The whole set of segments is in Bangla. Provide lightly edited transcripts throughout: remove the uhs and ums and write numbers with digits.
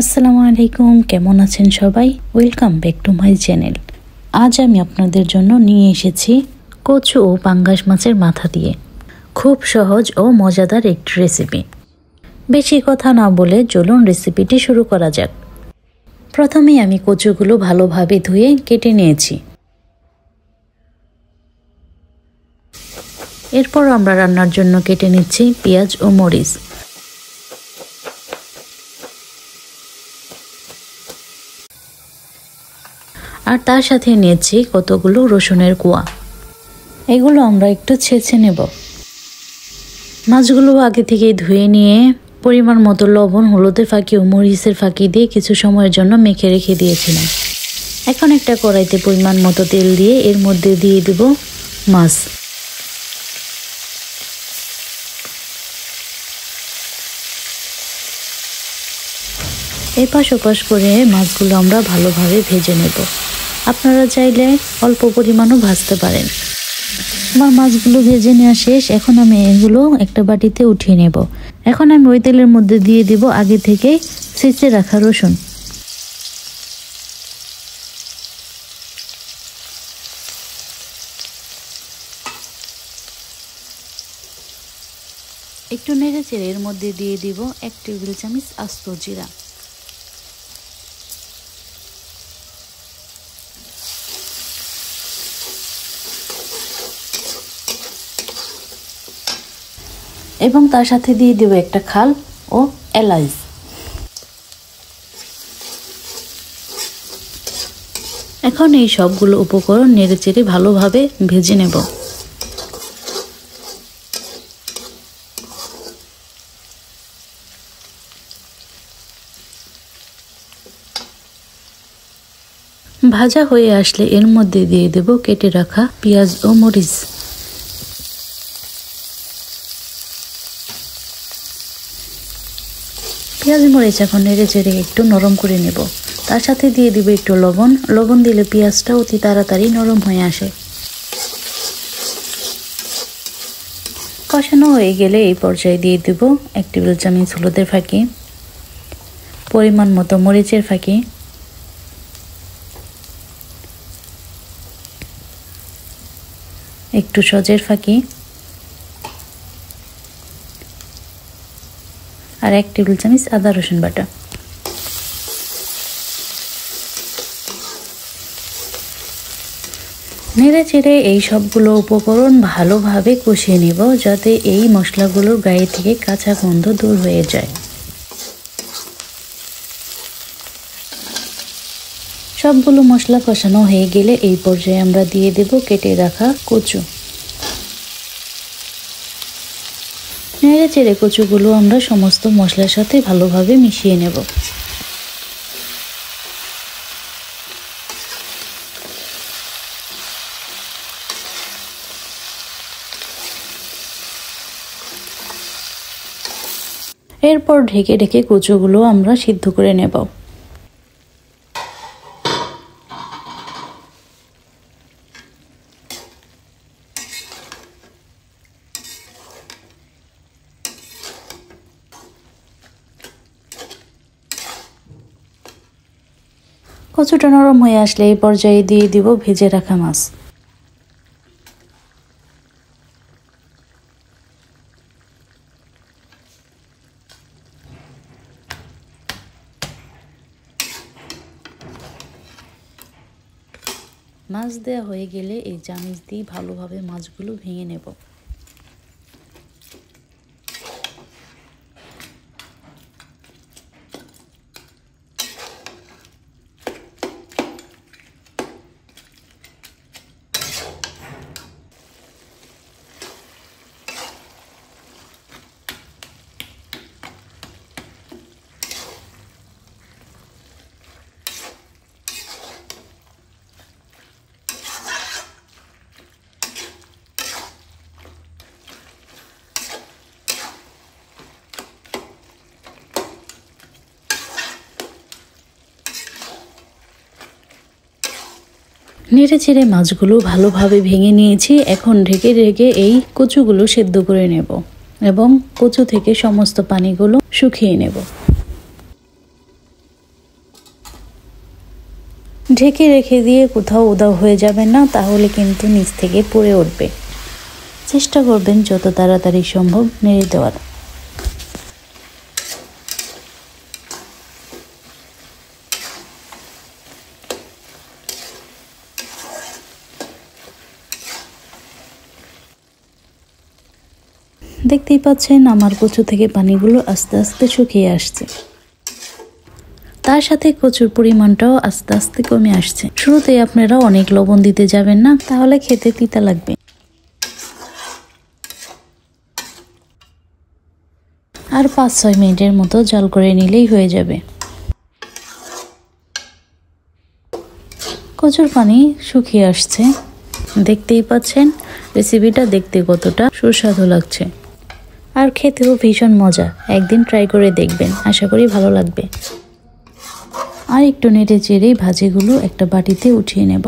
আসসালামু আলাইকুম, কেমন আছেন সবাই? Welcome back to my channel. আজ আমি আপনাদের জন্য নিয়ে এসেছি কচু ও পাঙ্গাস মাছের মাথা দিয়ে খুব সহজ ও মজাদার একটি রেসিপি। বেশি কথা না বলে চলুন রেসিপিটি শুরু করা যাক। প্রথমেই আমি কচুগুলো ভালোভাবে ধুয়ে কেটে নিয়েছি। এরপর আমরা রান্নার জন্য কেটে নিচ্ছি পেঁয়াজ ও মরিচ। আর তার সাথে নিয়েছি কতগুলো রসুনের কোয়া। এগুলো আমরা একটু ছেঁচে নেব। মাছগুলো আগে থেকে ধুয়ে নিয়ে পরিমাণ মতো লবণ, হলুদের ফাঁকি ও মরিচের ফাঁকি দিয়ে কিছু সময়ের জন্য মেখে রেখে দিয়েছিলাম। এখন একটা কড়াইতে পরিমাণ মতো তেল দিয়ে এর মধ্যে দিয়ে দেব মাছ। এপাশ ওপাশ করে মাছগুলো আমরা ভালোভাবে ভেজে নেব। আপনারা চাইলে অল্প পরিমাণও ভাজতে পারেন। আমার মাছগুলো ভেজে নেওয়া শেষ। এখন আমি এগুলো একটা বাটিতে উঠিয়ে নেব। এখন আমি ওই তেলের মধ্যে দিয়ে দিব আগে থেকে ছেঁচে রাখা রসুন। একটু নেড়ে চেড়ে এর মধ্যে দিয়ে দিব 1 টেবিল চামচ আস্ত জিরা। এবং তার সাথে দিয়ে দেব একটা খাল ও এলাচ। এখন এই সবগুলো উপকরণ নেড়েচেড়ে ভালোভাবে ভেজে নেব। ভাজা হয়ে আসলে এর মধ্যে দিয়ে দেব কেটে রাখা পেঁয়াজ ও মরিচ। পেঁয়াজ মরিচ এখন নেড়ে চেড়ে একটু নরম করে নেব। তার সাথে দিয়ে দিব একটু লবণ। লবণ দিলে পেঁয়াজটা অতি তাড়াতাড়ি নরম হয়ে আসে। কষানো হয়ে গেলে এই পর্যায়ে দিয়ে দেব 1 টেবিল চামচ হলুদের ফাঁকি, পরিমাণ মতো মরিচের ফাঁকি, একটু সজের ফাঁকি আর 1 টেবিল চামচ আদা রসুন বাটা। নেড়ে চেড়ে এই সবগুলো উপকরণ ভালোভাবে কষিয়ে নেব, যাতে এই মশলাগুলোর গায়ে থেকে কাঁচা গন্ধ দূর হয়ে যায়। সবগুলো মশলা কষানো হয়ে গেলে এই পর্যায়ে আমরা দিয়ে দেব কেটে রাখা কচু। নেড়ে চেড়ে কচুগুলো আমরা সমস্ত মশলার সাথে ভালোভাবে মিশিয়ে নেব। এরপর ঢেকে ঢেকে কচুগুলো আমরা সিদ্ধ করে নেব। কচুটা নরম হয়ে আসলে এই পর্যায়ে দিয়ে দিব ভেজে রাখা মাছ। মাছ দেওয়া হয়ে গেলে এই চামচ দিয়ে ভালোভাবে মাছগুলো ভেঙে নেব। নেড়ে চেড়ে মাছগুলো ভালোভাবে ভেঙে নিয়েছি। এখন ঢেকে ঢেকে এই কচুগুলো সেদ্ধ করে নেব এবং কচু থেকে সমস্ত পানিগুলো শুকিয়ে নেব। ঢেকে রেখে দিয়ে কোথাও উধাও হয়ে যাবেন না, তাহলে কিন্তু নিচ থেকে পড়ে উঠবে। চেষ্টা করবেন যত তাড়াতাড়ি সম্ভব নেড়ে দেওয়ার। দেখতেই পাচ্ছেন আমার কচু থেকে পানিগুলো আস্তে আস্তে শুকিয়ে আসছে, তার সাথে কচুর পরিমাণটাও আস্তে আস্তে কমে আসছে। শুরুতেই আপনারা অনেক লবণ দিতে যাবেন না, তাহলে খেতে তিতা লাগবে। আর 5-6 মিনিটের মতো জাল করে নিলেই হয়ে যাবে। কচুর পানি শুকিয়ে আসছে, দেখতেই পাচ্ছেন রেসিপিটা দেখতে কতটা সুস্বাদু লাগছে, আর খেতেও ভীষণ মজা। একদিন ট্রাই করে দেখবেন, আশা করি ভালো লাগবে। আর একটু নেড়ে চেড়েই ভাজিগুলো একটা বাটিতে উঠিয়ে নেব।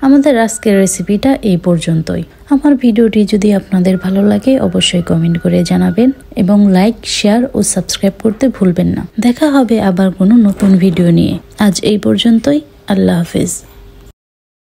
আমাদের আজকের রেসিপিটা এই পর্যন্তই। আমার ভিডিওটি যদি আপনাদের ভালো লাগে অবশ্যই কমেন্ট করে জানাবেন এবং লাইক, শেয়ার ও সাবস্ক্রাইব করতে ভুলবেন না। দেখা হবে আবার কোনো নতুন ভিডিও নিয়ে। আজ এই পর্যন্তই। আল্লাহ হাফেজ।